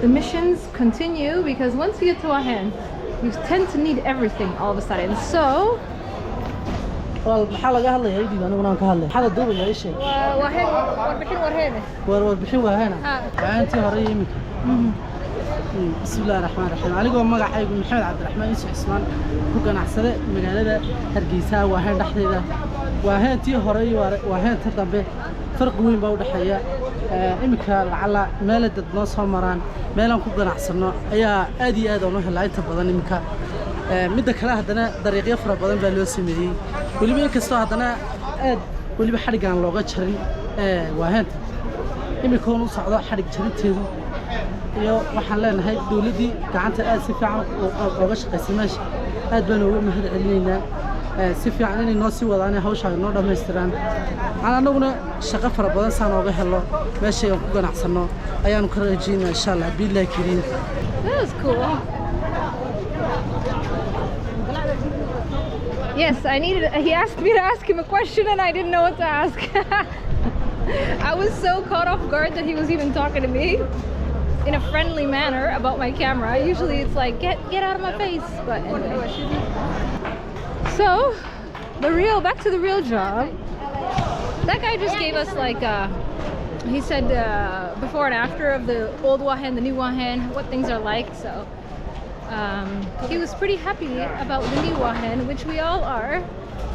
the missions continue because once you get to Wahen, you tend to need everything all of a sudden. So maxaa laga hadlayaa idin aniguna aan ka hadlay xada duubaya ay sheeg Wahen warbixin waahena aantii hore yimika bismillaahir rahmaanir rahiim anigoo magacaygu maxamed cabdiraxmaan isii cismaan ku ganacsade magaalada Hargeysa Wahen dhaxdeeda waahentii hore iyo waaheenta dambe farq weyn baa u dhaxeeya imika lacala meel dad noo soo maraan meelan ku ganacsano ayaa aad iyo aad u helaa inta badan imika midda kale hadana dariiqyo fara badan baa loo sameeyay waliba inkastoo hadana aad waliba xarigaan looga jarin waaheenta imika uu socdo xarig jarinteedu iyo waxaan leenahay dawladii gacanta aad si fiican uga shaqeysay meesha aad baan ugu mahad celinaynaa si fiican inay noo sii wadaan hawsha noo dhameystiraan anaguna shaqo fara badan saan ooga helo meesha aan ku ganacsano ayaan ka rajaynaa insha Allah billahi kariim. That was cool. Yes, he asked me to ask him a question and I didn't know what to ask. I was so caught off guard that he was even talking to me in a friendly manner about my camera. Usually it's like, get out of my face. But anyway. So, back to the real job. That guy just gave us like, he said before and after of the old Wahen, the new Wahen, what things are like. So he was pretty happy about the new Wahen, which we all are.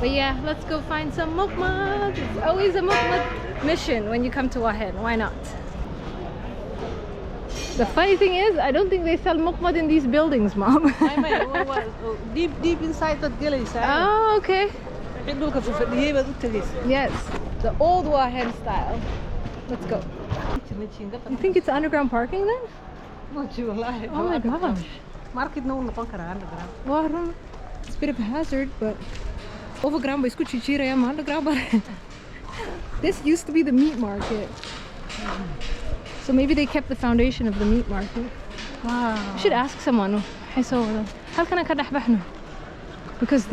But yeah, let's go find some Muqmaad. It's always a Muqmaad mission when you come to Wahen. Why not? The funny thing is, I don't think they sell Muqmaad in these buildings, Mom. deep inside that village. Oh, okay. Yes, the old Wahen style. Let's go. You think it's underground parking then? Oh my gosh. Market no underground. Well, it's a bit of a hazard, but overground by underground. This used to be the meat market. So maybe they kept the foundation of the meat market. Wow. I should ask someone. How can I cut bahnu? Because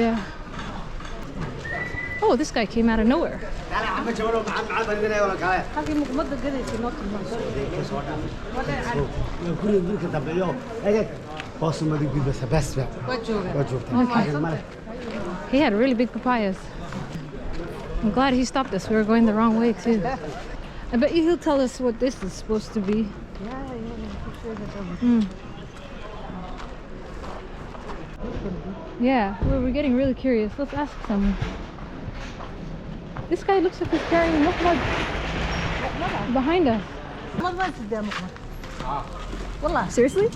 yeah. Oh, this guy came out of nowhere. He had really big papayas. I'm glad he stopped us. We were going the wrong way too. I bet you he'll tell us what this is supposed to be. Yeah, we're getting really curious. Let's ask someone. This guy looks like he's carrying a Muqmaad behind us. Seriously?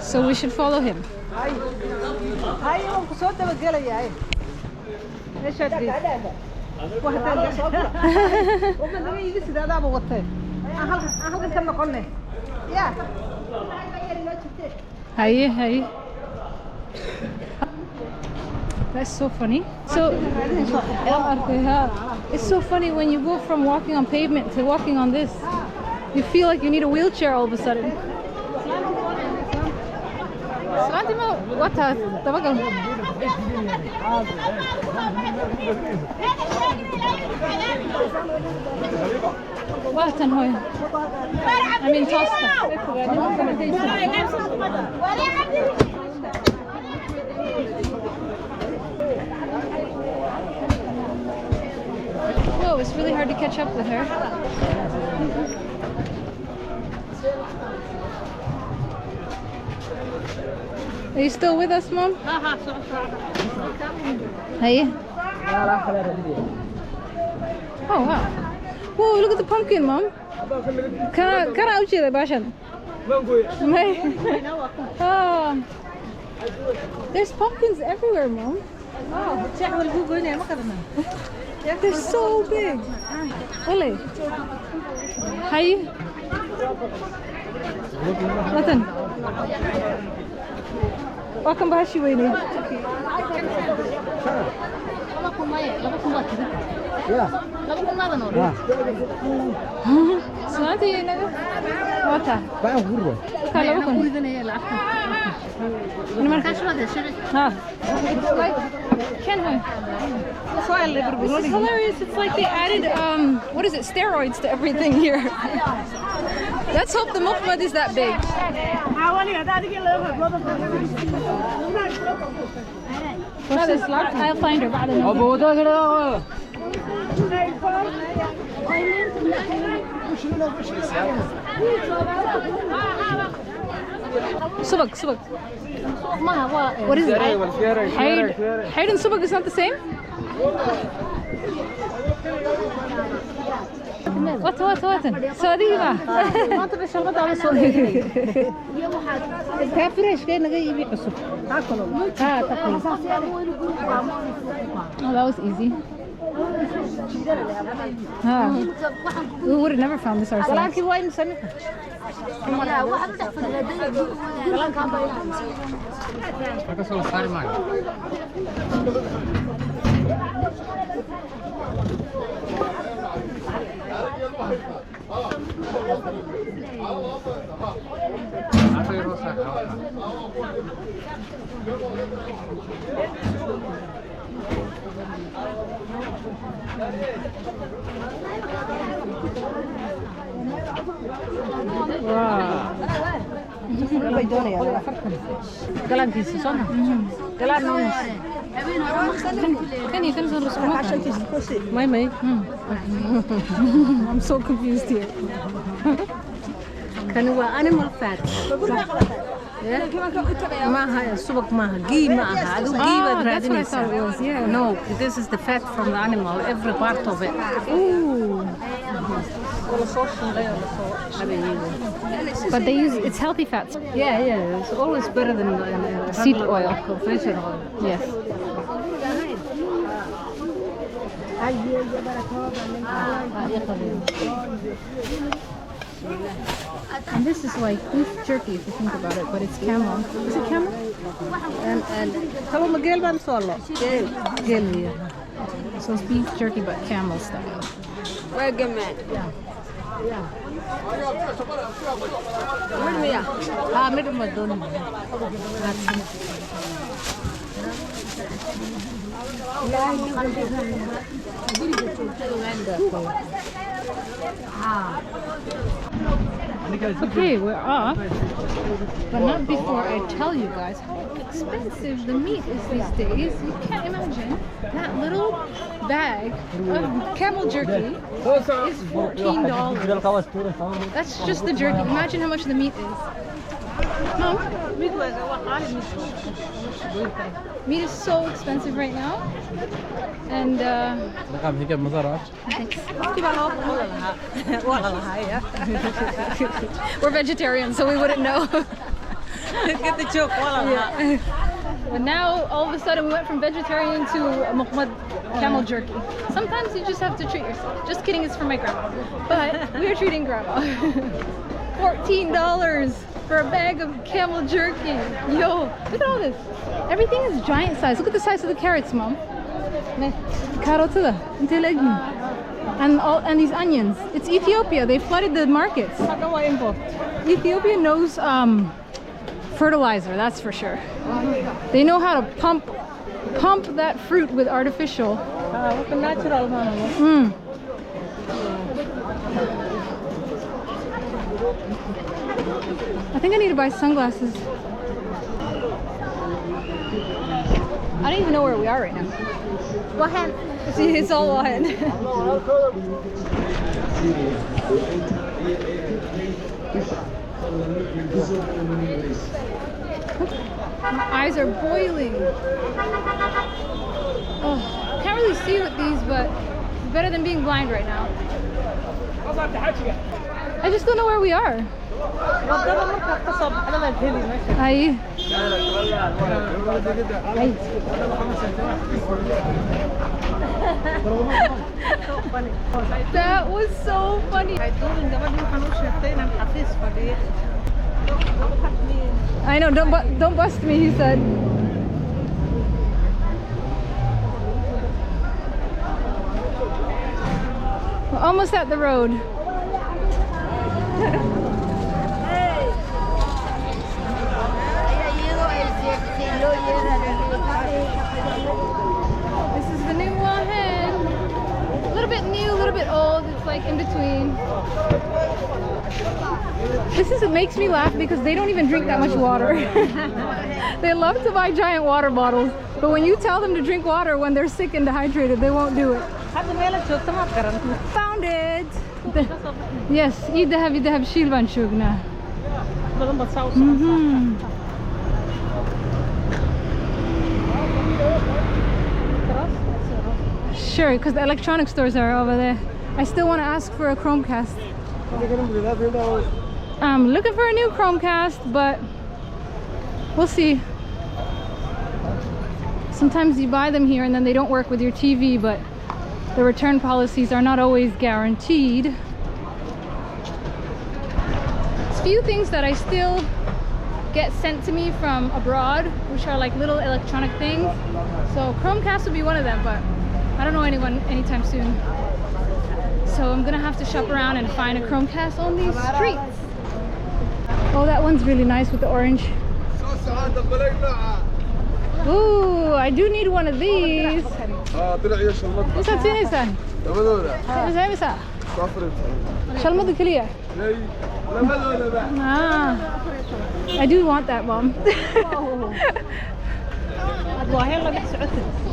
So we should follow him. Hey. That's so funny. So it's so funny when you go from walking on pavement to walking on this. You feel like you need a wheelchair all of a sudden. I mean tosta. Whoa, it's really hard to catch up with her. Are you still with us, Mom? Hey. Oh wow. Whoa, look at the pumpkin, Mom. Can I the bashan? Oh. There's pumpkins everywhere, Mom. They're so big. Ole. Hi. Listen. Welcome back, Shiwini. Yeah. What? Ah. It's like, this is hilarious. It's like they added, what is it, steroids to everything here. Let's hope the Muqmaad is that big. What's this? I'll find her. Subak. What is it? Haid and subak is not the same? What? Sadiba. Oh, that was easy. We would have never found this ourselves. I'm so confused here. Can we animal fat? That's what I thought it was, yeah. No, this is the fat from the animal, every part of it. Ooh. But they use, it's healthy fats. Yeah, it's always better than Seed oil. Fish oil. Yes. And this is like beef jerky if you think about it, but it's camel. Is it camel? And So it's beef jerky but camel style. Okay, we're off, but not before I tell you guys how expensive the meat is these days. You can't imagine. That little bag of camel jerky is $14. That's just the jerky. Imagine how much the meat is. No? Meat is so expensive right now. And we're vegetarians, so we wouldn't know. Get the joke. Yeah. But now all of a sudden we went from vegetarian to Muqmaad camel jerky. Sometimes you just have to treat yourself. Just kidding, it's for my grandma. But we are treating grandma. $14 for a bag of camel jerky. Yo, look at all this. Everything is giant size. Look at the size of the carrots, Mom. And these onions. It's Ethiopia. They flooded the markets. Ethiopia knows fertilizer, that's for sure. They know how to pump that fruit with artificial. I think I need to buy sunglasses. I don't even know where we are right now. Wahan. It's all Wahan. My eyes are boiling. Oh, can't really see with these, but it's better than being blind right now. I just don't know where we are. Aye. That was so funny. I know, don't bust me, he said. We're almost at the road. bit old. It's like in between. It makes me laugh because they don't even drink that much water. They love to buy giant water bottles, but when you tell them to drink water when they're sick and dehydrated, they won't do it. Found it. Yes, idahab shilvan shugna. Sure, because the electronic stores are over there. I still want to ask for a Chromecast. I'm looking for a new Chromecast, but we'll see. Sometimes you buy them here and then they don't work with your TV, but the return policies are not always guaranteed. There's a few things that I still get sent to me from abroad, which are like little electronic things. So Chromecast would be one of them, but I don't know anyone anytime soon. So I'm gonna have to shop around and find a Chromecast on these streets. Oh, that one's really nice with the orange. Ooh, I do need one of these. I do want that, Mom.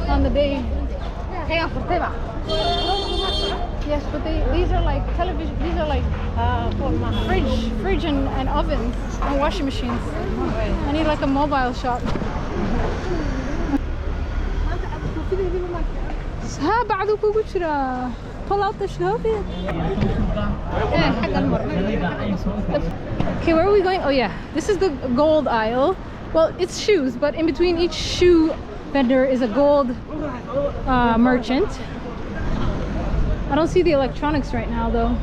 On the day. Yes, but these are like television. These are like fridge and ovens and washing machines. I need like a mobile shop. Pull out the shelf. Okay, where are we going? Oh yeah, this is the gold aisle. Well, it's shoes, but in between each shoe vendor is a gold merchant. I don't see the electronics right now though.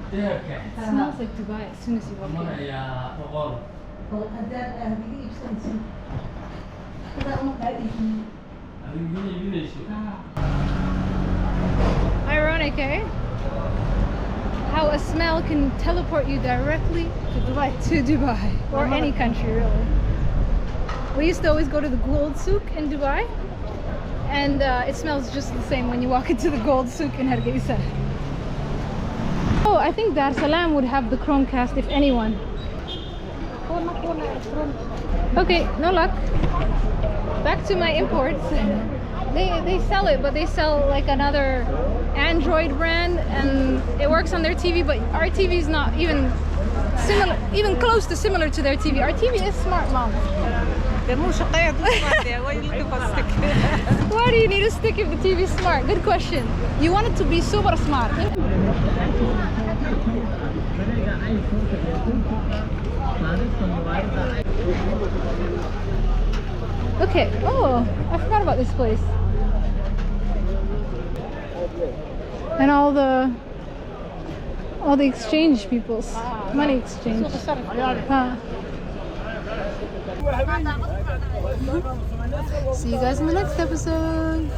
It smells like Dubai as soon as you walk in. Ironic, eh? How a smell can teleport you directly to Dubai or any country really. We used to always go to the gold souk in Dubai, and it smells just the same when you walk into the gold souk in Hargeisa. Oh, I think Dar Salam would have the Chromecast if anyone. Okay, no luck. Back to my imports. They sell it, but they sell like another Android brand, and it works on their TV, but our TV is not even similar, even close to similar to their TV. Our TV is smart, Mom. Why do you need a stick if the TV is smart? Good question. You want it to be super smart. Okay. Oh, I forgot about this place. And all the exchange peoples, money exchange. See you guys in the next episode.